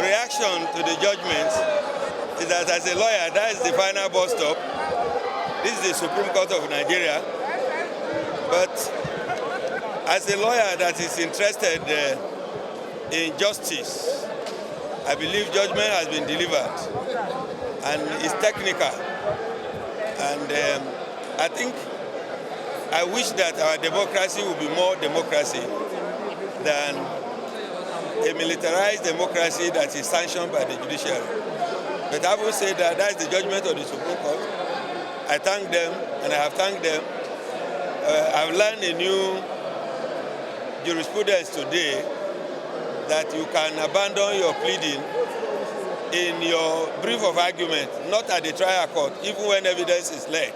reaction to the judgments is that as a lawyer, that is the final bus stop. This is the Supreme Court of Nigeria. But as a lawyer that is interested in justice, I believe judgment has been delivered and it's technical. And I wish that our democracy would be more democracy than a militarized democracy that is sanctioned by the judiciary. But I will say that that is the judgment of the Supreme Court. I thank them, and I have thanked them. I've learned a new jurisprudence today that you can abandon your pleading in your brief of argument, not at the trial court, even when evidence is laid.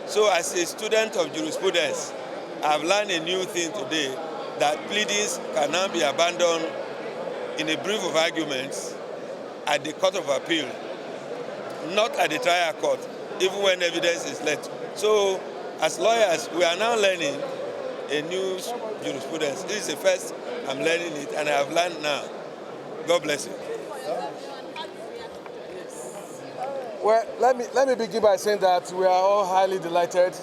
So as a student of jurisprudence, I've learned a new thing today, that pleadings can now be abandoned in a brief of arguments at the Court of Appeal, not at the trial court, even when evidence is laid. So as lawyers, we are now learning a new jurisprudence. This is the first I'm learning it, and I have learned now. God bless you. Well, let me begin by saying that we are all highly delighted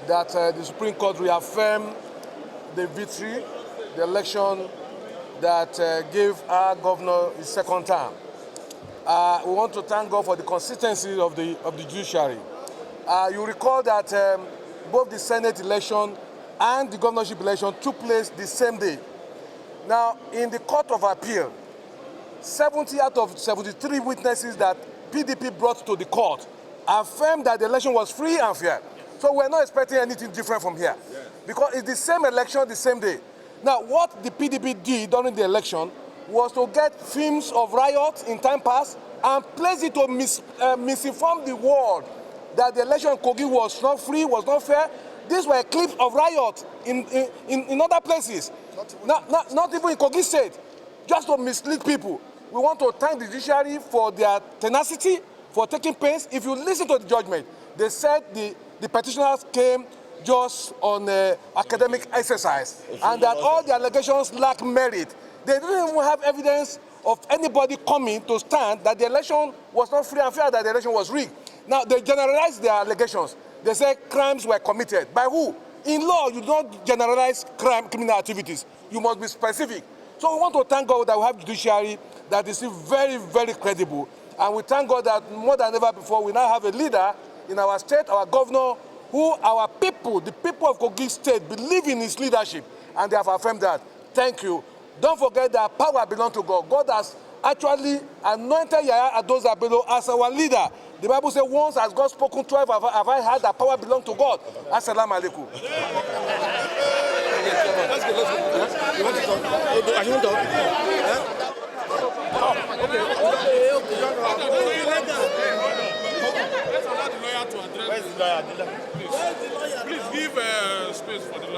that the Supreme Court reaffirmed the victory, the election that gave our governor his second term. We want to thank God for the consistency of the judiciary. You recall that both the Senate election and the governorship election took place the same day. Now, in the Court of Appeal, 70 out of 73 witnesses that PDP brought to the court affirmed that the election was free and fair. So we're not expecting anything different from here, because it's the same election, the same day. Now, what the PDP did during the election was to get films of riots in time past and place it to misinform the world that the election in Kogi was not free, was not fair. These were clips of riots in other places, not even in Kogi State, just to mislead people. We want to thank the judiciary for their tenacity, for taking pains. If you listen to the judgment, they said the petitioners came just on academic exercise and that all the allegations lack merit. They didn't even have evidence of anybody coming to stand that the election was not free and fair, that the election was rigged. Now, they generalized their allegations. They say crimes were committed. By who? In law, you don't generalize criminal activities. You must be specific. So we want to thank God that we have judiciary that is very, very credible. And we thank God that more than ever before, we now have a leader in our state, our governor, who our people, the people of Kogi State, believe in his leadership, and they have affirmed that. Thank you. Don't forget that power belongs to God. God has actually anointed Yahya Adozabelo as our leader. The Bible says, once has God spoken, 12 have I heard that power belongs to God. Assalamu alaikum. Let's go. Huh? You want to talk? I want to talk. Let's allow the lawyer to address. Where's the lawyer? Please give space for the lawyer.